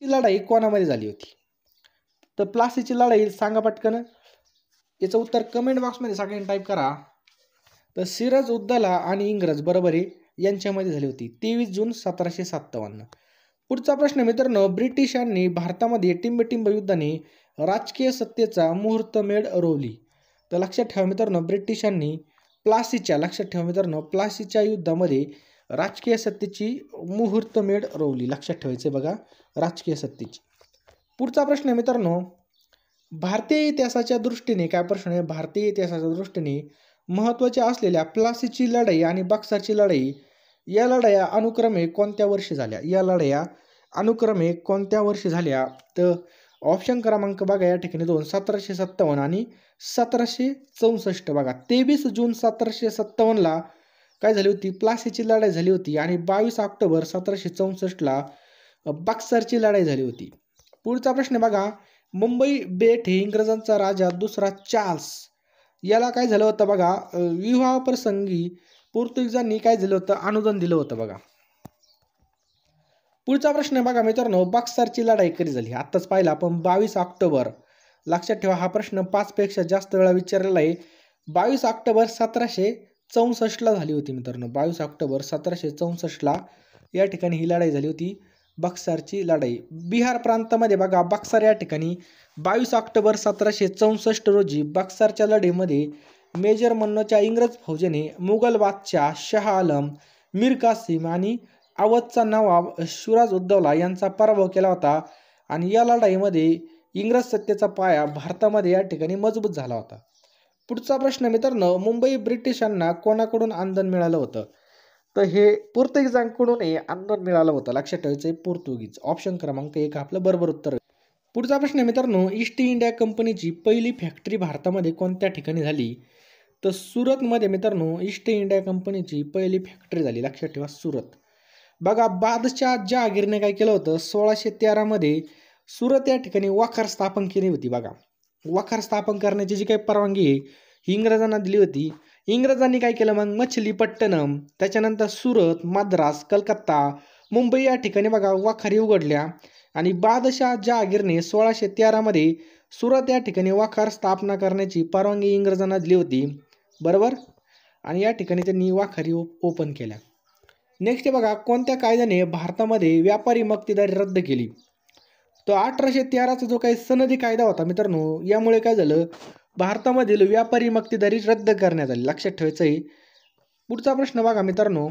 ही लढाई कोणामध्ये झाली होती? तर प्लासीची लढाई सांगा पटकन. याचं उत्तर कमेंट बॉक्समध्ये सगळ्यांनी टाईप करा. तर सिराज उद्दौला आणि इंग्रज बरोबर आहे यांच्यामध्ये झाली होती 23 जून 1757. पुढचा प्रश्न मित्रांनो, ब्रिटिशांनी भारतामध्ये टिंबटिंब युद्धाने राजकीय सत्तेचा मुहूर्तमेढ रोवली. तर लक्षात ठेवा मित्रांनो, ब्रिटिशांनी प्लासीच्या युद्धामध्ये राजकीय सत्तेची मुहूर्तमेढ रोवली. लक्षात ठेवायचे बघा, राजकीय सत्तेची. पुढचा प्रश्न मित्रांनो, भारतीय इतिहासाच्या दृष्टीने काय प्रश्न आहे? भारतीय इतिहासाच्या दृष्टीने महत्त्वाच्या असलेल्या प्लासीची लढाई आणि बक्सरची लढाई या लढाया अनुक्रमे कोणत्या वर्षी झाल्या? तर ऑप्शन क्रमांक बघा या ठिकाणी 2, 1757 आणि 1764. बघा 23 जून 1757ला काय झाली होती? प्लासीची लढाई झाली होती आणि 22 ऑक्टोबर 1764ला बक्सरची लढाई झाली होती. पुढचा प्रश्न बघा, मुंबई बेट हे इंग्रजांचा राजा दुसरा चार्ल्स याला काय झालं होतं बघा, विवाह प्रसंगी पोर्तुगीजांनी काय दिलं होतं? अनुदान दिलं होतं बघा. पुढचा प्रश्न बघा मित्रांनो, बक्सरची लढाई कधी झाली? आत्ताच पाहिला आपण 22 ऑक्टोबर. लक्षात ठेवा, हा प्रश्न 5 पेक्षा जास्त वेळा विचारलेला आहे. 22 ऑक्टोबर 1764ला झाली होती मित्रांनो. 22 ऑक्टोबर 1764ला या ठिकाणी ही लढाई झाली होती, बक्सरची लढाई. बिहार प्रांतामध्ये बघा बक्सर या ठिकाणी 22 ऑक्टोबर 1764 रोजी बक्सरच्या लढाईमध्ये मेजर मन्नोच्या इंग्रज फौजेने मुघल बादशाह शाह आलम, मीर कासिम आणि अवधचा नवाब सिराज उद्दौला यांचा पराभव केला होता आणि या लढाईमध्ये इंग्रज सत्तेचा पाया भारतामध्ये या ठिकाणी मजबूत झाला होता. पुढचा प्रश्न मित्रांनो, मुंबई ब्रिटिशांना कोणाकडून आंदोलन मिळालं होतं? तर हे पोर्तुगीजांकडून हे आंदोलन मिळालं होतं. लक्षात ठेवायचं, पोर्तुगीज. ऑप्शन क्रमांक 1 आपलं बरोबर उत्तर. पुढचा प्रश्न मित्रांनो, ईस्ट इंडिया कंपनीची पहिली फॅक्टरी भारतामध्ये कोणत्या ठिकाणी झाली? तर सुरतमध्ये मित्रांनो ईस्ट इंडिया कंपनीची पहिली फॅक्टरी झाली. लक्षात ठेवा, सुरत. बघा बादशाह जहांगीरने काय केलं होतं? 1613 मध्ये सुरत या ठिकाणी वखार स्थापन केली होती. बघा वखार स्थापन करण्याची जी काही परवानगी आहे ही इंग्रजांना दिली होती. इंग्रजांनी काय केलं मग? मछलीपट्टणम, त्याच्यानंतर सुरत, मद्रास, कलकत्ता, मुंबई या ठिकाणी बघा वखारी उघडल्या आणि बादशाह जहांगीरने 1613 मध्ये सुरत या ठिकाणी वखार स्थापना करण्याची परवानगी इंग्रजांना दिली होती, बरोबर. आणि या ठिकाणी त्यांनी वखारी ओपन केल्या. नेक्स्ट बघा, कोणत्या कायद्याने भारतामध्ये व्यापारी मक्तेदारी रद्द केली? तो 1813चा जो काही सनदी कायदा होता मित्रांनो, यामुळे काय झालं? भारतामधील व्यापारी मक्तेदारी रद्द करण्यात आली. लक्षात ठेवायचं आहे. पुढचा प्रश्न बघा मित्रांनो,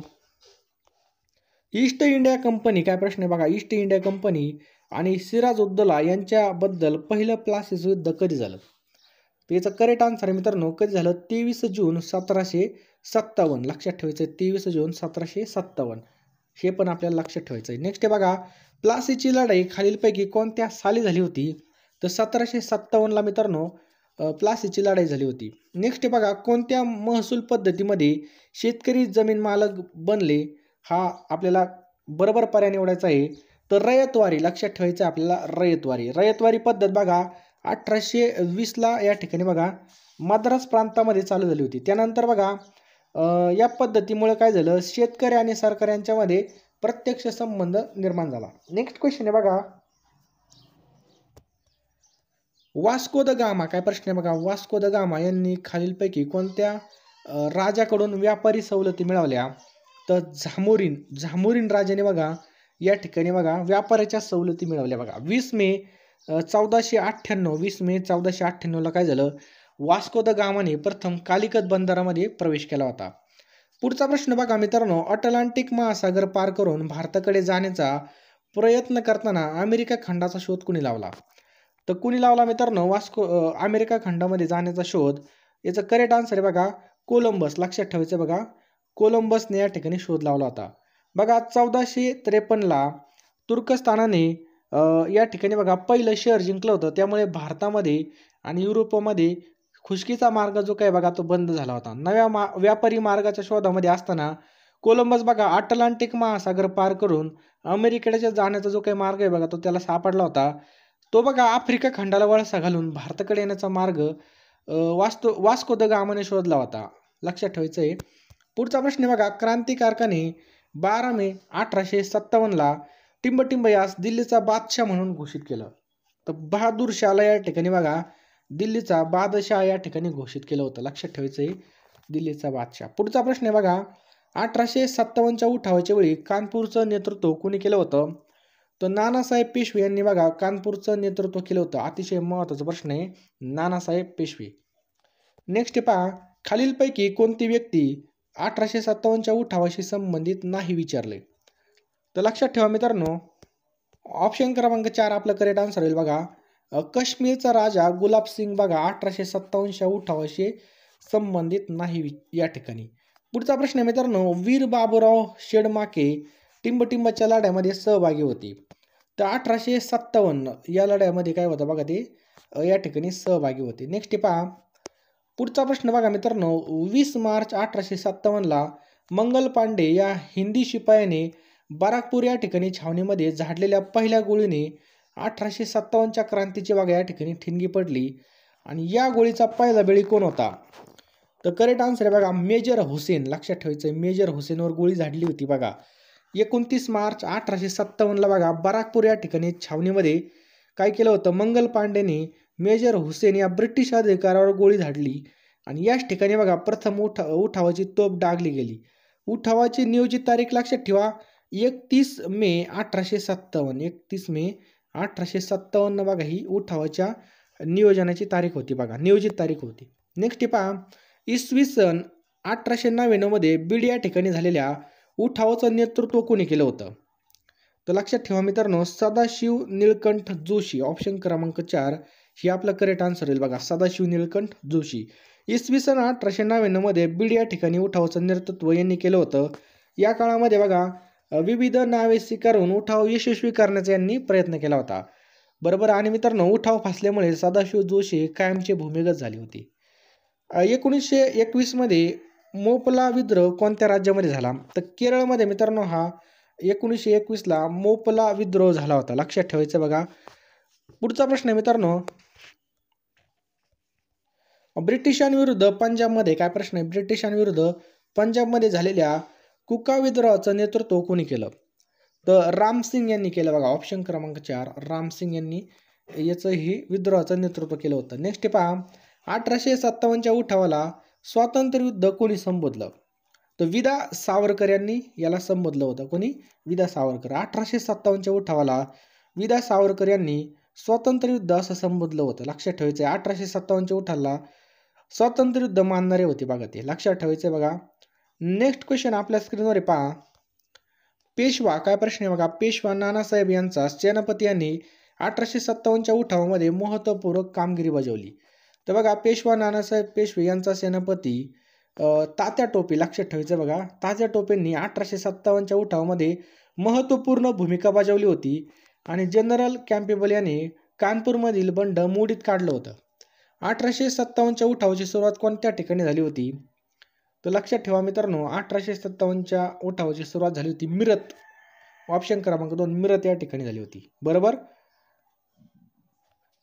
ईस्ट इंडिया कंपनी काय प्रश्न आहे बघा, ईस्ट इंडिया कंपनी आणि सिराज उद्दौला यांच्याबद्दल पहिलं प्लासीचं युद्ध कधी झालं? तर याचं करेक्ट आन्सर आहे मित्रांनो, कधी झालं? 23 जून 1757. लक्षात ठेवायचं आहे, 23 जून 1757. हे पण आपल्याला लक्षात ठेवायचं आहे. नेक्स्ट बघा, प्लासीची लढाई खालीलपैकी कोणत्या साली झाली होती? तर 1757ला मित्रांनो प्लासीची लढाई झाली होती. नेक्स्ट बघा, कोणत्या महसूल पद्धतीमध्ये शेतकरी जमीन मालक बनले? हा आपल्याला बरोबर पर्याय निवडायचा आहे. तर रयतवारी. लक्षात ठेवायचं आहे आपल्याला, रयतवारी पद्धत बघा 1820ला या ठिकाणी बघा मद्रास प्रांतामध्ये चालू झाली होती. त्यानंतर बघा या पद्धतीमुळे काय झालं? शेतकरी आणि सरकार यांच्यामध्ये प्रत्यक्ष संबंध निर्माण झाला. नेक्स्ट क्वेश्चन आहे बघा, वास्को द गामा काय प्रश्न आहे बघा, वास्को द गामा यांनी खालीलपैकी कोणत्या राजाकडून व्यापारी सवलती मिळवल्या? तर झामोरीन राजाने बघा या ठिकाणी बघा व्यापाराच्या सवलती मिळवल्या. बघा 20 मे 1498ला काय झालं? वास्को द गामाने प्रथम कालिकत बंदरामध्ये प्रवेश केला होता. पुढचा प्रश्न बघा मित्रांनो, अटलांटिक महासागर पार करून भारताकडे जाण्याचा प्रयत्न करताना अमेरिका खंडाचा शोध कुणी लावला? तर कुणी लावला मित्रांनो? अमेरिका खंडामध्ये जाण्याचा शोध. याचं करेक्ट आन्सर आहे बघा कोलंबस. लक्षात ठेवायचं बघा, कोलंबसने या ठिकाणी शोध लावला होता. बघा 1453ला तुर्कस्तानाने या ठिकाणी बघा पहिलं शहर जिंकलं होतं. त्यामुळे भारतामध्ये आणि युरोपमध्ये खुशकीचा मार्ग जो काय बघा तो बंद झाला होता. नव्या व्यापारी मार्गाच्या शोधामध्ये असताना कोलंबस बघा अटलांटिक महासागर पार करून अमेरिकेच्या जाण्याचा जो काही मार्ग आहे बघा तो त्याला सापडला होता. तो बघा आफ्रिका खंडाला वळसा घालून भारताकडे येण्याचा मार्ग वास्को द गामाने शोधला होता. लक्षात ठेवायचं आहे. पुढचा प्रश्न बघा, क्रांतिकारकाने 12 मे 1857ला टिंबटिंब यास दिल्लीचा बादशाह म्हणून घोषित केलं. तर बहादूर शाहला या ठिकाणी बघा दिल्लीचा बादशाह या ठिकाणी घोषित केलं होतं. लक्षात ठेवायचं आहे दिल्लीचा बादशाह. पुढचा प्रश्न आहे बघा 1857च्या उठावाच्या वेळी कानपूरचं नेतृत्व कोणी केलं होतं? तर नानासाहेब पेशवे यांनी बघा कानपूरचं नेतृत्व केलं होतं. अतिशय महत्त्वाचा प्रश्न आहे नानासाहेब पेशवे. नेक्स्ट पहा खालीलपैकी कोणती व्यक्ती 1857च्या उठावाशी संबंधित नाही विचारले? तर लक्षात ठेवा मित्रांनो ऑप्शन क्रमांक 4 आपलं करेक्ट आन्सर होईल बघा. काश्मीरचा राजा गुलाब सिंग बघा 1857च्या उठावाशी संबंधित नाही या ठिकाणी. पुढचा प्रश्न आहे मित्रांनो वीर बाबूराव शेडमाके टिंबटिंबच्या लढ्यामध्ये सहभागी होते. तर 1857 या लढ्यामध्ये काय होतं बघा ते या ठिकाणी सहभागी होते. नेक्स्ट पहा पुढचा प्रश्न बघा मित्रांनो 20 मार्च 1857ला मंगल पांडे या हिंदी शिपायाने बाराकपूर या ठिकाणी छावणीमध्ये झाडलेल्या पहिल्या गोळीने 1857च्या क्रांतीची बघा या ठिकाणी ठिणगी पडली आणि या गोळीचा पहिला बळी कोण होता? तर करेक्ट आन्सर आहे बघा मेजर हुसेन. लक्षात ठेवायचं मेजर हुसेनवर गोळी झाडली होती बघा 29 मार्च 1857ला बघा बाराकपूर या ठिकाणी छावणीमध्ये काय केलं होतं मंगल पांडेने मेजर हुसेन या ब्रिटिश अधिकाऱ्यावर गोळी झाडली आणि याच ठिकाणी बघा प्रथम उठावाची तोफ डागली गेली. उठावाची नियोजित तारीख लक्षात ठेवा 31 मे 1857. 31 मे 1857 बघा ही उठावाच्या नियोजनाची तारीख होती बघा नियोजित तारीख होती. नेक्स्ट पहा इसवी सन 1899 मध्ये बीड या ठिकाणी झालेल्या उठावाचं नेतृत्व कोणी केलं होतं? तर लक्षात ठेवा मित्रांनो सदाशिव निळकंठ जोशी. ऑप्शन क्रमांक 4 ही आपलं करेक्ट आन्सर येईल बघा सदाशिव निळकंठ जोशी. इसवी सन 1899 मध्ये बीड या ठिकाणी उठावाचं नेतृत्व यांनी केलं होतं. या काळामध्ये बघा विविध नावे स्वीकारून उठाव यशस्वी करण्याचा यांनी प्रयत्न केला होता. बरोबर. आणि मित्रांनो उठाव फासल्यामुळे सदाशिव जोशी कायमचे भूमिगत झाली होती. 1921 मध्ये मोपला विद्रोह कोणत्या राज्यामध्ये झाला? तर केरळमध्ये मित्रांनो हा 1921ला मोपला विद्रोह झाला होता. लक्षात ठेवायचं बघा. पुढचा प्रश्न आहे मित्रांनो ब्रिटिशांविरुद्ध पंजाबमध्ये काय प्रश्न आहे ब्रिटिशांविरुद्ध पंजाबमध्ये झालेल्या कुका विद्रोहाचं नेतृत्व कोणी केलं? तर रामसिंग यांनी केलं बघा. ऑप्शन क्रमांक 4 रामसिंग यांनी याचं ही विद्रोहाचं नेतृत्व केलं होतं. नेक्स्ट पहा 1857च्या उठावाला स्वातंत्र्य युद्ध कोणी संबोधलं? तर विदा सावरकर यांनी याला संबोधलं होतं. कोणी? विदा सावरकर. 1857च्या उठावाला विदा सावरकर यांनी स्वातंत्र्य युद्ध असं संबोधलं होतं. लक्षात ठेवायचं 1857च्या उठावाला स्वातंत्र्य युद्ध मानणारे होते बघा ते. लक्षात ठेवायचं बघा. नेक्स्ट क्वेश्चन आपल्या स्क्रीनवर पहा पेशवा काय प्रश्न आहे बघा. पेशवा नानासाहेब यांचा सेनापती यांनी 1857च्या उठावामध्ये महत्त्वपूर्ण कामगिरी बजावली. तर बघा पेशवा नानासाहेब पेशवे यांचा सेनापती तात्या टोपे. लक्षात ठेवायचं बघा तात्या टोपेंनी 1857च्या उठावामध्ये महत्त्वपूर्ण भूमिका बजावली होती आणि जनरल कॅम्पेबल याने कानपूरमधील बंड मोडीत काढलं होतं. 1857च्या उठावाची सुरुवात कोणत्या ठिकाणी झाली होती? तर लक्षात ठेवा मित्रांनो 1857च्या उठावाची सुरुवात झाली होती मिरत. ऑप्शन क्रमांक 2 मिरत या ठिकाणी झाली होती. बरोबर.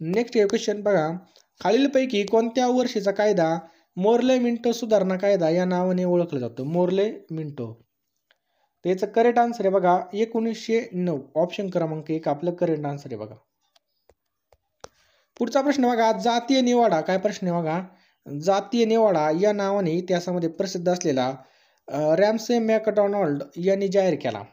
नेक्स्ट क्वेश्चन बघा खालीलपैकी कोणत्या वर्षीचा कायदा मोर्ले मिंटो सुधारणा कायदा या नावाने ओळखला जातो? Morley Minto. त्याचं करेक्ट आन्सर आहे बघा 1909. ऑप्शन क्रमांक 1 आपलं करेक्ट आन्सर आहे बघा. पुढचा प्रश्न बघा जातीय निवाडा काय प्रश्न आहे बघा. जातीय निवाडा या नावाने इतिहासामध्ये प्रसिद्ध असलेला रॅम्से मॅकडॉनल्ड यांनी जाहीर केला.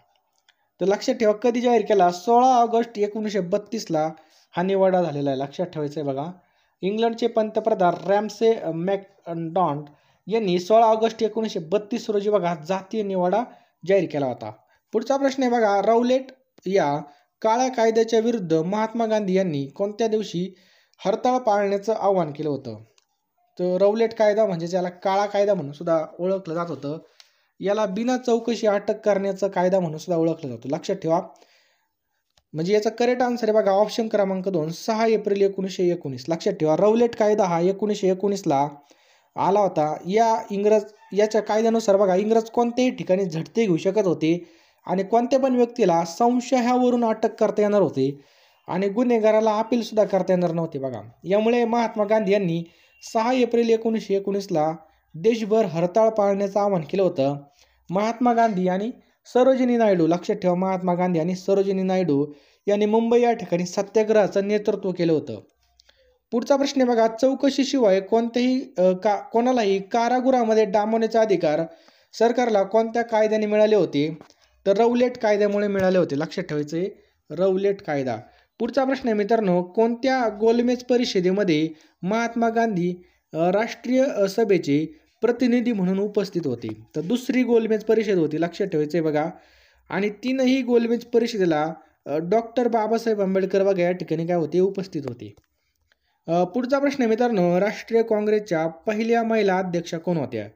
तर लक्षात ठेवा कधी जाहीर केला? 16 ऑगस्ट 1932ला हा निवाडा झालेला आहे. लक्षात ठेवायचं आहे बघा. इंग्लंडचे पंतप्रधान रॅम्से मॅकडॉनल्ड यांनी 16 ऑगस्ट 1932 रोजी बघा जातीय निवाडा जाहीर केला होता. पुढचा प्रश्न आहे बघा राऊलेट या काळ्या कायद्याच्या विरुद्ध महात्मा गांधी यांनी कोणत्या दिवशी हरताळ पाळण्याचं आवाहन केलं होतं? तर राऊलेट कायदा म्हणजे ज्याला काळा कायदा म्हणून सुद्धा ओळखलं जात होतं. याला बिना चौकशी अटक करण्याचा कायदा म्हणून सुद्धा ओळखलं जातो. लक्षात ठेवा. म्हणजे याचा करेक्ट आन्सर आहे बघा ऑप्शन क्रमांक 2 6 एप्रिल 1919. लक्षात ठेवा राऊलेट कायदा हा 1919ला आला होता. याच्या कायद्यानुसार बघा इंग्रज कोणत्याही ठिकाणी झटते घेऊ शकत होते आणि कोणत्या पण व्यक्तीला संशयावरून अटक करता येणार होते आणि गुन्हेगाराला अपील सुद्धा करता येणार नव्हते बघा. यामुळे महात्मा गांधी यांनी 6 एप्रिल 1919ला देशभर हरताळ पाळण्याचं आवाहन केलं होतं. महात्मा गांधी आणि सरोजिनी नायडू, लक्षात ठेवा महात्मा गांधी आणि सरोजिनी नायडू यांनी मुंबई या ठिकाणी सत्याग्रहाचं नेतृत्व केलं होतं. पुढचा प्रश्न आहे बघा, चौकशीशिवाय कोणालाही कारागृहामध्ये डांबवण्याचा अधिकार सरकारला कोणत्या कायद्याने मिळाले होते? तर रौलेट कायद्यामुळे मिळाले होते. लक्षात ठेवायचे रौलेट कायदा. पुढचा प्रश्न आहे मित्रांनो, कोणत्या गोलमेज परिषदेमध्ये महात्मा गांधी राष्ट्रीय सभेचे प्रतिनिधी म्हणून उपस्थित होते? तर दुसरी गोलमेज परिषद होती. लक्षात ठेवायचे बघा. आणि तीनही गोलमेज परिषदेला डॉक्टर बाबासाहेब आंबेडकर बघा या ठिकाणी काय होते? उपस्थित होते. पुढचा प्रश्न आहे मित्रांनो, राष्ट्रीय काँग्रेसच्या पहिल्या महिला अध्यक्षा कोण होत्या?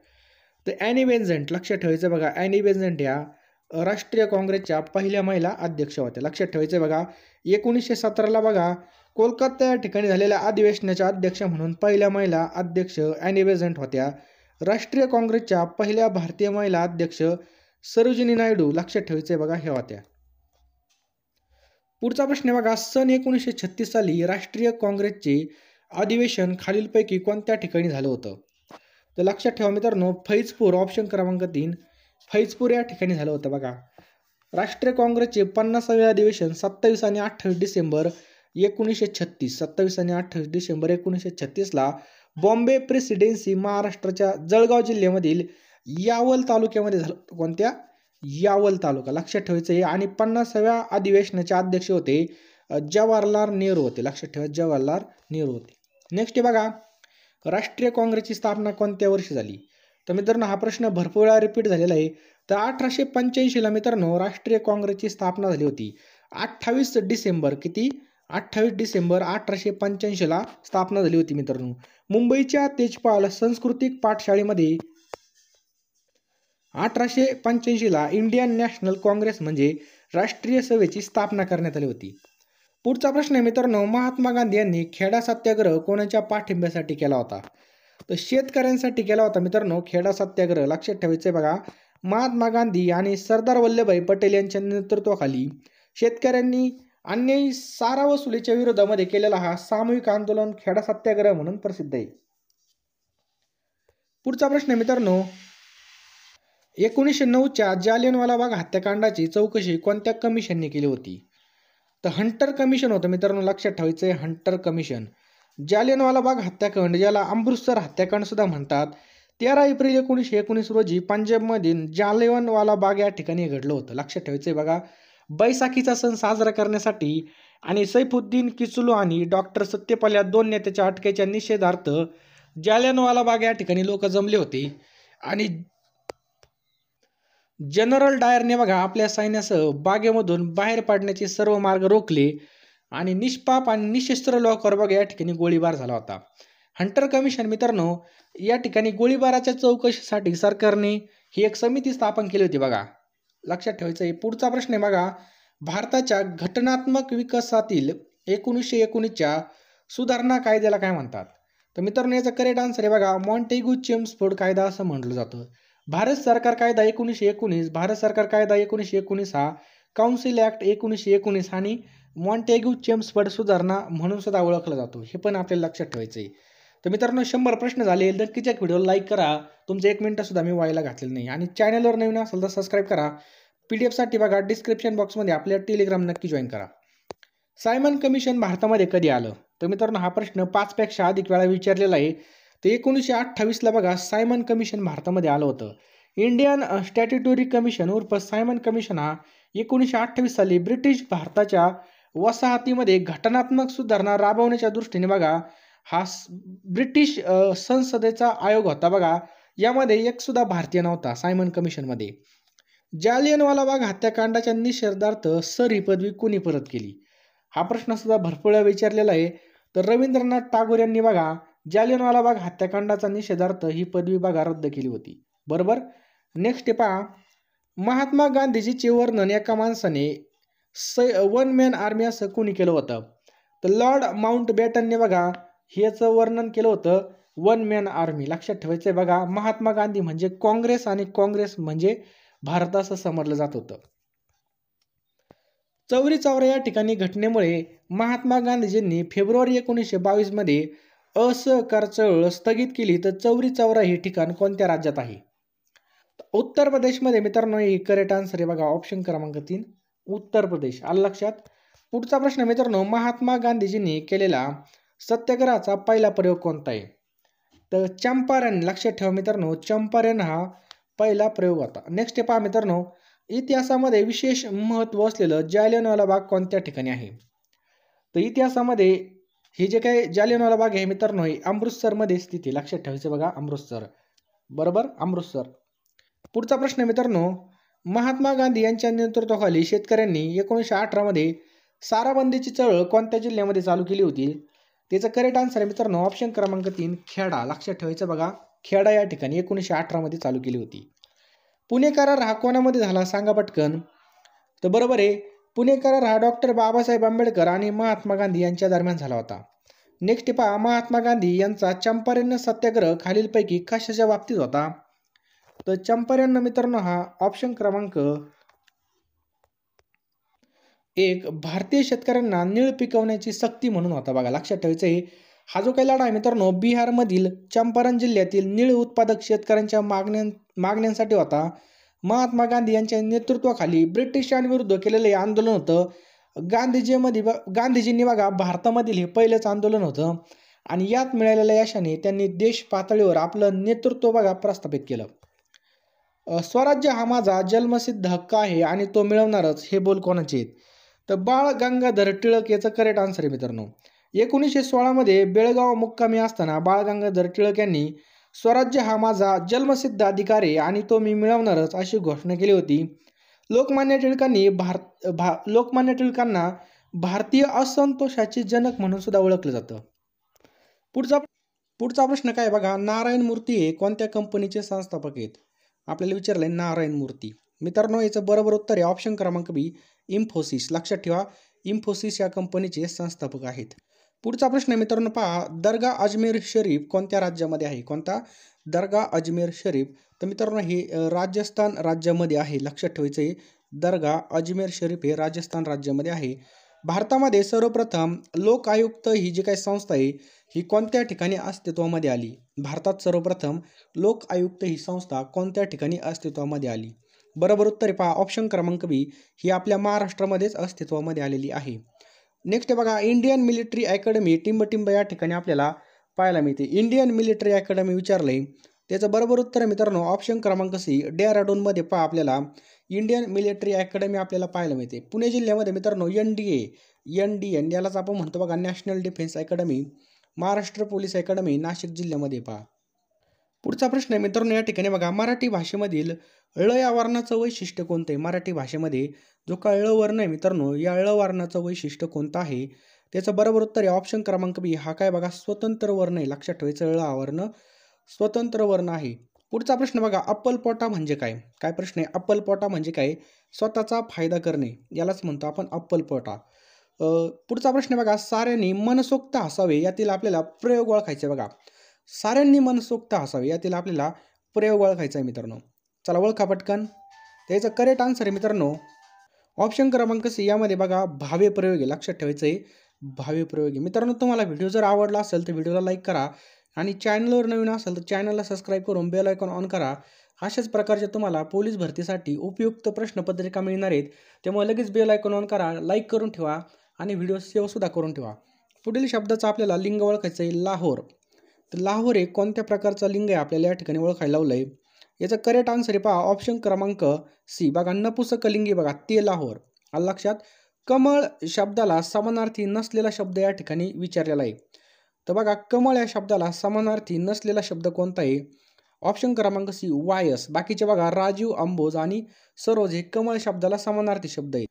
तर ॲनी बेझंट. लक्षात ठेवायचं बघा, ॲनी बेझंट या राष्ट्रीय काँग्रेसच्या पहिल्या महिला अध्यक्ष होत्या. लक्षात ठेवायचं बघा. 1917ला बघा कोलकाता या ठिकाणी झालेल्या अधिवेशनाच्या अध्यक्ष म्हणून पहिल्या महिला अध्यक्ष ॲनी बेझंट होत्या. राष्ट्रीय काँग्रेसच्या पहिल्या भारतीय महिला अध्यक्ष सरोजिनी नायडू, लक्षात ठेवायचे बघा, ह्या होत्या. पुढचा प्रश्न आहे बघा, सन 1936 साली राष्ट्रीय काँग्रेसचे अधिवेशन खालीलपैकी कोणत्या ठिकाणी झालं होतं? तर लक्षात ठेवा मित्रांनो, फैजपूर, ऑप्शन क्रमांक 3, फैजपूर या ठिकाणी झालं होतं बघा. राष्ट्रीय काँग्रेसचे 50वे अधिवेशन 27 आणि 28 डिसेंबर 1936, 27 आणि 28 डिसेंबर 1936ला बॉम्बे प्रेसिडेन्सी, महाराष्ट्राच्या जळगाव जिल्ह्यामधील यावल तालुक्यामध्ये झालं. कोणत्या? यावल तालुका. लक्षात ठेवायचं आहे. आणि 50व्या अधिवेशनाचे अध्यक्ष होते जवाहरलाल नेहरू होते. लक्षात ठेवा, जवाहरलाल नेहरू होते. नेक्स्ट आहे बघा, राष्ट्रीय काँग्रेसची स्थापना कोणत्या वर्षी झाली? तर मित्रांनो हा प्रश्न भरपूर वेळा रिपीट झालेला आहे. तर 1885ला मित्रांनो राष्ट्रीय काँग्रेसची स्थापना झाली होती. 28 डिसेंबर किती? 28 डिसेंबर 1885ला स्थापना झाली होती मित्रांनो. मुंबईच्या तेजपाल सांस्कृतिक पाठशाळेमध्ये 1885ला इंडियन नॅशनल काँग्रेस म्हणजे राष्ट्रीय सभेची स्थापना करण्यात आली होती. पुढचा प्रश्न आहे मित्रांनो, महात्मा गांधी यांनी खेडा सत्याग्रह कोणाच्या पाठिंब्यासाठी केला होता? तर शेतकऱ्यांसाठी केला होता मित्रांनो खेडा सत्याग्रह. लक्षात ठेवायचे बघा, महात्मा गांधी आणि सरदार वल्लभभाई पटेल यांच्या नेतृत्वाखाली शेतकऱ्यांनी अन्यायी सारा वसुलीच्या विरोधामध्ये केलेला हा सामूहिक आंदोलन खेडा सत्याग्रह म्हणून प्रसिद्ध आहे. पुढचा प्रश्न आहे मित्रांनो, 1909च्या जालियनवाला बाग हत्याकांडाची चौकशी कोणत्या कमिशनने केली होती? तर हंटर कमिशन होतं मित्रांनो. लक्षात ठेवायचं आहे हंटर कमिशन. जालियनवाला बाग हत्याकांड, ज्याला अमृतसर हत्याकांड सुद्धा म्हणतात, 13 एप्रिल 1919 रोजी पंजाबमधील जालियनवाला बाग या ठिकाणी घडलं होतं. लक्षात ठेवायचं आहे बघा. बैसाखीचा सण साजरा करण्यासाठी आणि सैफुद्दीन किचलू आणि डॉक्टर सत्यपाल या 2 नेत्याच्या अटकेच्या निषेधार्थ जालियनवाला बाग या ठिकाणी लोक जमले होते. आणि जनरल डायरने बघा आपल्या सैन्यासह बागेमधून बाहेर पडण्याचे सर्व मार्ग रोखले आणि निष्पाप आणि निशस्त्र लोकांवर बघा या ठिकाणी गोळीबार झाला होता. हंटर कमिशन मित्रांनो, या ठिकाणी गोळीबाराच्या चौकशीसाठी सरकारने ही एक समिती स्थापन केली होती बघा. लक्षात ठेवायचं आहे. पुढचा प्रश्न आहे बघा, भारताच्या घटनात्मक विकासातील 1919च्या सुधारणा कायद्याला काय म्हणतात? तर मित्रांनो याचा करेक्ट आन्सर आहे बघा, मॉन्टेग्यू चेम्सफोर्ड कायदा असं म्हटलं जातं. भारत सरकार कायदा 1919, भारत सरकार कायदा 1919 हा काउन्सिल ॲक्ट 1919 आणि मॉन्टेग्यू चेम्सफोर्ड सुधारणा म्हणून सुद्धा ओळखला जातो. हे पण आपल्याला लक्षात ठेवायचं आहे. तर मित्रांनो 100 प्रश्न झाले. नक्कीच एक व्हिडिओ लाईक करा. तुमचं 1 मिनिट सुद्धा मी व्हायला घातलेलं नाही. आणि चॅनलवर नवीन असेल तर सबस्क्राईब करा. PDF साठी बघा डिस्क्रिप्शन बॉक्समध्ये आपल्या टेलिग्राम नक्की जॉईन करा. सायमन कमिशन भारतामध्ये कधी आलं? तर मित्रांनो हा प्रश्न 5 पेक्षा अधिक वेळा विचारलेला आहे. तर 1928ला बघा सायमन कमिशन भारतामध्ये आलं होतं. इंडियन स्टॅट्युटरी कमिशन उर्फ सायमन कमिशन हा 1928 साली ब्रिटिश भारताच्या वसाहतीमध्ये घटनात्मक सुधारणा राबवण्याच्या दृष्टीने बघा हा ब्रिटिश संसदेचा आयोग होता बघा. यामध्ये एक सुद्धा भारतीय नव्हता सायमन कमिशनमध्ये. जालियनवाला बाग हत्याकांडाच्या निषेधार्थ सर ही पदवी कोणी परत केली? हा प्रश्न सुद्धा भरपूर वेळा विचारलेला आहे. तर रवींद्रनाथ टागोर यांनी बघा जालियनवाला बाग हत्याकांडाचा निषेधार्थ ही पदवी बघा रद्द केली होती. बरोबर. नेक्स्ट पहा, महात्मा गांधीजीचे वर्णन एका माणसाने 1 मॅन आर्मी असं कोणी केलं होतं? तर लॉर्ड माउंटबॅटनने बघा ह्याचं वर्णन केलं होतं 1 मॅन आर्मी. लक्षात ठेवायचं आहे बघा, महात्मा गांधी म्हणजे काँग्रेस आणि काँग्रेस म्हणजे भारत असं समजलं जात होतं. चौरी चौरा या ठिकाणी घटनेमुळे महात्मा गांधीजींनी फेब्रुवारी 1922 मध्ये असहकार चळवळ स्थगित केली. तर चौरी चौरा हे ठिकाण कोणत्या राज्यात आहे? उत्तर प्रदेशमध्ये मित्रांनो ही करेक्ट आन्सर आहे बघा, ऑप्शन क्रमांक 3 उत्तर प्रदेश. आलं लक्षात. पुढचा प्रश्न मित्रांनो, महात्मा गांधीजींनी केलेला सत्याग्रहाचा पहिला प्रयोग कोणता आहे? तर चंपारण. लक्षात ठेवा मित्रांनो, चंपारण हा पहिला प्रयोग होता. नेक्स्ट पहा मित्रांनो, इतिहासामध्ये विशेष महत्त्व असलेलं जालियनवाला बाग कोणत्या ठिकाणी आहे? तर इतिहासामध्ये हे जे काही जालियनवाला बाग आहे मित्रांनो, हे अमृतसरमध्ये स्थित आहे. लक्षात ठेवायचं बघा, अमृतसर. बरोबर, अमृतसर. पुढचा प्रश्न मित्रांनो, महात्मा गांधी यांच्या नेतृत्वाखाली शेतकऱ्यांनी 1918 मध्ये साराबंदीची चळवळ कोणत्या जिल्ह्यामध्ये चालू केली होती? त्याचं करेक्ट आन्सर आहे मित्रांनो, ऑप्शन क्रमांक 3 खेडा. लक्षात ठेवायचं बघा, खेडा या ठिकाणी 1918 मध्ये चालू केली होती. पुणे करार हा कोणामध्ये झाला सांगा पटकन? तर बरोबर आहे, पुणे करार हा डॉक्टर बाबासाहेब आंबेडकर आणि महात्मा गांधी यांच्या दरम्यान झाला होता. नेक्स्ट पहा, महात्मा गांधी यांचा चंपारण सत्याग्रह खालीलपैकी कशाच्या बाबतीत होता? तर चंपारण मित्रांनो हा ऑप्शन क्रमांक 1 भारतीय शेतकऱ्यांना नीळ पिकवण्याची सक्ती म्हणून होता बघा. लक्षात ठेवायचं आहे, हा जो काही लढा आहे मित्रांनो, बिहारमधील चंपारण जिल्ह्यातील नीळ उत्पादक शेतकऱ्यांच्या मागण्यांसाठी होता. महात्मा गांधी यांच्या नेतृत्वाखाली ब्रिटिशांविरुद्ध केलेलं हे आंदोलन होतं. गांधीजींनी बघा भारतामधील हे पहिलंच आंदोलन होतं आणि यात मिळालेल्या यशाने त्यांनी देश पातळीवर आपलं नेतृत्व बघा प्रस्थापित केलं. स्वराज्य हा माझा जन्मसिद्ध हक्क आहे आणि तो मिळवणारच, हे बोल कोणाचे आहेत? तर बाळ गंगाधर टिळक याचं करेक्ट आन्सर आहे मित्रांनो. 1916 मध्ये बेळगाव मुक्कामी असताना बाळ गंगाधर टिळक यांनी स्वराज्य हा माझा जन्मसिद्ध अधिकार आहे आणि तो मी मिळवणारच अशी घोषणा केली होती. लोकमान्य टिळकांना भारतीय असंतोषाचे जनक म्हणून सुद्धा ओळखलं जातं. पुढचा प्रश्न काय बघा, नारायण मूर्ती हे कोणत्या कंपनीचे संस्थापक आहेत? आपल्याला विचारलंय नारायण मूर्ती. मित्रांनो याचं बरोबर उत्तर आहे ऑप्शन क्रमांक बी इन्फोसिस. लक्षात ठेवा, इन्फोसिस या कंपनीचे संस्थापक आहेत. पुढचा प्रश्न मित्रांनो पहा, दर्गा अजमेर शरीफ कोणत्या राज्यामध्ये आहे? कोणता? दर्गा अजमेर शरीफ. तर मित्रांनो हे राजस्थान राज्यामध्ये आहे. लक्षात ठेवायचं आहे, दर्गा अजमेर शरीफ हे राजस्थान राज्यामध्ये आहे. भारतामध्ये सर्वप्रथम लोक आयुक्त ही जी काही संस्था आहे ही कोणत्या ठिकाणी अस्तित्वामध्ये आली? भारतात सर्वप्रथम लोक आयुक्त ही संस्था कोणत्या ठिकाणी अस्तित्वामध्ये आली? बरोबर उत्तर पहा ऑप्शन क्रमांक बी, ही आपल्या महाराष्ट्रामध्येच अस्तित्वामध्ये आलेली आहे. नेक्स्ट बघा, इंडियन मिलिटरी अकॅडमी टिंबटिंब या ठिकाणी आपल्याला पाहायला मिळते. इंडियन मिलिटरी अकॅडमी विचारलंय, त्याचं बरोबर उत्तर आहे मित्रांनो ऑप्शन क्रमांक सी डेहराडूनमध्ये पहा आपल्याला इंडियन मिलिटरी अकॅडमी आपल्याला पाहायला मिळते. पुणे जिल्ह्यामध्ये मित्रांनो NDA यालाच आपण म्हणतो बघा, national defence academy. Maharashtra police academy Nashik जिल्ह्यामध्ये पहा. पुढचा प्रश्न आहे मित्रांनो, या ठिकाणी बघा, मराठी भाषेमधील ळ या वर्णाचं वैशिष्ट्य कोणतं आहे? मराठी भाषेमध्ये जो का ळ वर्ण आहे मित्रांनो, या ळ वर्णाचं वैशिष्ट्य कोणतं आहे? त्याचं बरोबर उत्तर आहे ऑप्शन क्रमांक बी, हा काय बघा स्वतंत्र वर्ण आहे. लक्षात ठेवायचं, ळ हा वर्ण स्वतंत्र वर्ण आहे. पुढचा प्रश्न बघा, अप्पलपोटा म्हणजे काय? काय प्रश्न आहे? अप्पलपोटा म्हणजे काय? स्वतःचा फायदा करणे, यालाच म्हणतो आपण अप्पलपोटा. पुढचा प्रश्न बघा, साऱ्यांनी मनसोक्त हसावे यातील आपल्याला प्रयोग ओळखायचे बघा. साऱ्यांनी मनसोक्त हसावे यातील आपल्याला प्रयोग ओळखायचा आहे मित्रांनो. चला ओळखा पटकन. त्याचं करेक्ट आन्सर आहे मित्रांनो ऑप्शन क्रमांक सी, यामध्ये बघा भावे प्रयोग आहे. लक्षात ठेवायचं आहे, भावे प्रयोग आहे. मित्रांनो तुम्हाला व्हिडिओ जर आवडला असेल तर व्हिडिओला लाईक करा आणि चॅनलवर नवीन असेल तर चॅनलला सबस्क्राईब करून बेल आयकॉन ऑन करा. अशाच प्रकारचे तुम्हाला पोलीस भरतीसाठी उपयुक्त प्रश्नपत्रिका मिळणार आहेत, त्यामुळे लगेच बेल आयकॉन ऑन करा, लाईक करून ठेवा आणि व्हिडिओ सेव्ह सुद्धा करून ठेवा. पुढील शब्दाचा आपल्याला लिंग ओळखायचं आहे, लाहोर. तर लाहोर हे कोणत्या प्रकारचा लिंग आहे आपल्याला या ठिकाणी ओळखायला लावलं आहे? याचं करेक्ट आन्सर आहे पहा ऑप्शन क्रमांक सी, बघा नपुसक लिंगी बघा ते लाहोर. आलं लक्षात. कमळ शब्दाला समानार्थी नसलेला शब्द या ठिकाणी विचारलेला आहे. तर बघा कमळ या शब्दाला समानार्थी नसलेला शब्द कोणता आहे? ऑप्शन क्रमांक सी वायस. बाकीचे बघा राजीव, अंबोज आणि सरोज हे कमळ शब्दाला समानार्थी शब्द आहेत.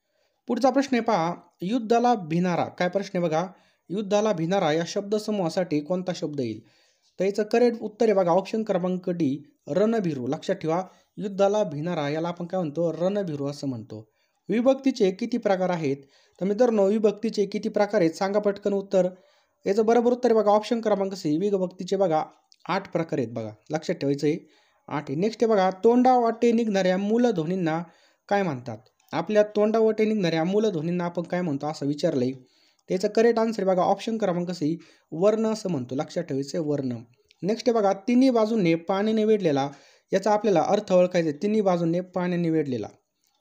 पुढचा प्रश्न आहे पहा, युद्धाला भिनारा. काय प्रश्न आहे बघा, युद्धाला भिनारा या शब्दसमूहासाठी कोणता शब्द येईल? तर याचं करेक्ट उत्तर आहे बघा ऑप्शन क्रमांक डी रणभिरू. लक्षात ठेवा, युद्धाला भिनारा याला आपण काय म्हणतो? रणभिरू असं म्हणतो. विभक्तीचे किती प्रकार आहेत? तर मित्रांनो विभक्तीचे किती प्रकार आहेत सांगा पटकन उत्तर. याचं बरोबर उत्तर आहे बघा ऑप्शन क्रमांक सी, विभक्तीचे बघा 8 प्रकार आहेत बघा. लक्षात ठेवायचं आहे 8 आहे. नेक्स्ट आहे बघा, तोंडावाटे निघणाऱ्या मूलध्वनींना काय म्हणतात? आपल्या तोंडावाटे निघणाऱ्या मूलध्वनींना आपण काय म्हणतो असं विचारलंय. त्याचं करेक्ट आन्सर आहे बघा ऑप्शन क्रमांक सी, वर्ण असं म्हणतो. लक्षात ठेवायचं आहे वर्ण. नेक्स्ट आहे बघा, तिन्ही बाजूने पाण्याने वेढलेला याचा आपल्याला अर्थ ओळखायचा आहे, तिन्ही बाजूने पाण्याने वेढलेला.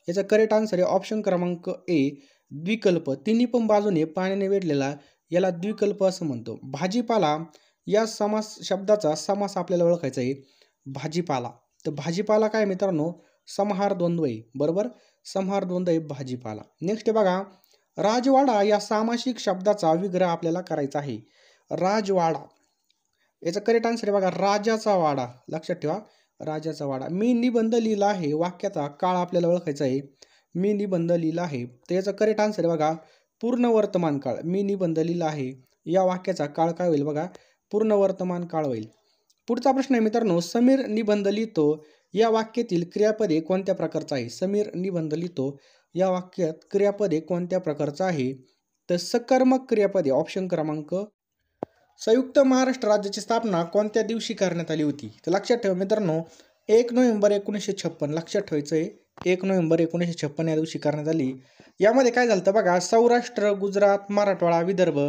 याचा करेक्ट आन्सर आहे ऑप्शन क्रमांक ए, द्विकल्प. तिन्ही पण बाजूने पाण्याने वेढलेला याला द्विकल्प असं म्हणतो. भाजीपाला या समास शब्दाचा समास आपल्याला ओळखायचा आहे, भाजीपाला. तर भाजीपाला काय मित्रांनो, समाहार द्वंद्व आहे. बरोबर, समाहार द्वंद्व आहे भाजीपाला. नेक्स्ट बघा, राजवाडा या सामासिक शब्दाचा विग्रह आपल्याला करायचा आहे. राजवाडा याचा करेक्ट आन्सर आहे बघा, राजाचा वाडा. लक्षात ठेवा, राजाचा वाडा. मी निबंध लिहिला आहे वाक्याचा काळ आपल्याला ओळखायचा आहे. मी निबंध लिहिला आहे, तर याचा करेक्ट आन्सर आहे बघा, पूर्ण वर्तमान काळ. मी निबंध लिहिला आहे या वाक्याचा काळ काय होईल बघा, पूर्ण वर्तमान काळ होईल. पुढचा प्रश्न आहे मित्रांनो, समीर निबंध लिहितो या वाक्यातील क्रियापदे कोणत्या प्रकारचं आहे? समीर निबंध लिहितो या वाक्यात क्रियापदे कोणत्या प्रकारचं आहे? तर सकर्मक क्रियापदे. ऑप्शन क्रमांक. संयुक्त महाराष्ट्र राज्याची स्थापना कोणत्या दिवशी करण्यात आली होती? तर लक्षात ठेवा मित्रांनो, 1 नोव्हेंबर 1956. लक्षात ठेवायचं आहे, 1 नोव्हेंबर 1956 या दिवशी करण्यात आली. यामध्ये काय झालं तर बघा, सौराष्ट्र, गुजरात, मराठवाडा, विदर्भ,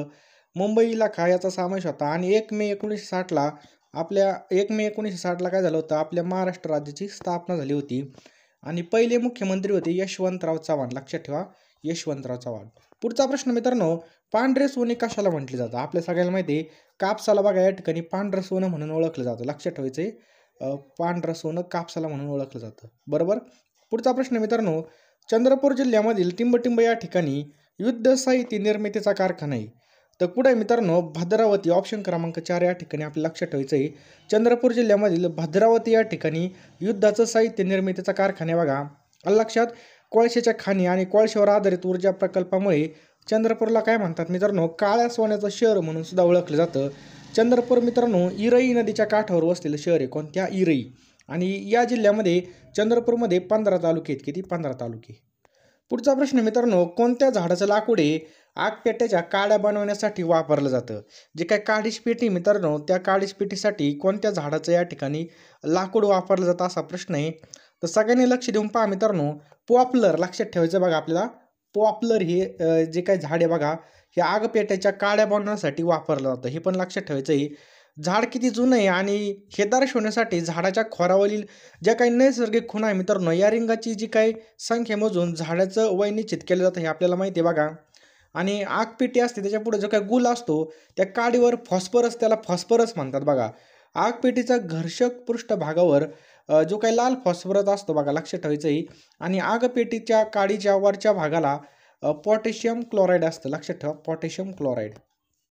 मुंबई इलाखा याचा समावेश होता. आणि 1 मे 1960ला आपल्या 1 मे 1960ला काय झालं होतं, आपल्या महाराष्ट्र राज्याची स्थापना झाली होती. आणि पहिले मुख्यमंत्री होते यशवंतराव चव्हाण. लक्षात ठेवा, यशवंतराव चव्हाण. पुढचा प्रश्न मित्रांनो, पांढरे सोने कशाला म्हटले जातं? आपल्या सगळ्याला माहिती आहे, कापसाला बघा या ठिकाणी पांढरं सोनं म्हणून ओळखलं जातं. लक्षात ठेवायचे, पांढरं सोनं कापसाला म्हणून ओळखलं जातं. बरोबर. पुढचा प्रश्न मित्रांनो, चंद्रपूर जिल्ह्यामधील टिंबटिंब या ठिकाणी युद्ध साहित्य निर्मितीचा कारखाना आहे. तर पुढे मित्रांनो, भद्रावती. ऑप्शन क्रमांक 4 या ठिकाणी आपल्याला लक्षात ठेवायचं आहे, चंद्रपूर जिल्ह्यामधील भद्रावती या ठिकाणी युद्धाचं साहित्य निर्मितीचा कारखाना आहे बघा. लक्षात, कोळशाच्या खाणी आणि कोळशावर आधारित ऊर्जा प्रकल्पामुळे चंद्रपूरला काय म्हणतात मित्रांनो, काळ्या सोन्याचं शहर म्हणून सुद्धा ओळखलं जातं. चंद्रपूर मित्रांनो इरई नदीच्या काठावर वसलेलं शहर आहे. कोणत्या? इरई. आणि या जिल्ह्यामध्ये चंद्रपूरमध्ये 15 तालुके आहेत. किती? 15 तालुके. पुढचा प्रश्न मित्रांनो, कोणत्या झाडाचं लाकूड आहे आगपेट्याच्या काड्या बनवण्यासाठी वापरलं जातं? जे काय काडीश पेटी मित्रांनो, त्या काडीश पेटीसाठी कोणत्या झाडाचं या ठिकाणी लाकूड वापरलं जातं असा प्रश्न आहे. तर सगळ्यांनी लक्ष देऊन पहा मित्रांनो, पॉप्लर. लक्षात ठेवायचं बघा आपल्याला, पॉप्लर हे जे काही झाड आहे बघा, हे आगपेट्याच्या काड्या बनवण्यासाठी वापरलं जातं. हे पण लक्षात ठेवायचं आहे. झाड किती जुनं आहे आणि हे दर्शवण्यासाठी झाडाच्या खोरावरील ज्या काही नैसर्गिक खुणा आहे मित्रांनो, या रिंगाची जी काही संख्या मोजून झाडाचं वय निश्चित केलं जातं, हे आपल्याला माहिती आहे बघा. आणि आगपेटी असते त्याच्या पुढे जो काही गुल असतो त्या काडीवर फॉस्फरस, त्याला फॉस्फरस म्हणतात बघा. आगपेटीचा घर्षक पृष्ठभागावर जो काही लाल फॉस्फरस असतो बघा, लक्षात ठेवायचं आहे. आणि आगपेटीच्या काडीच्या वरच्या भागाला पोटॅशियम क्लोराईड असतं. लक्षात ठेवा, पोटॅशियम क्लोराईड.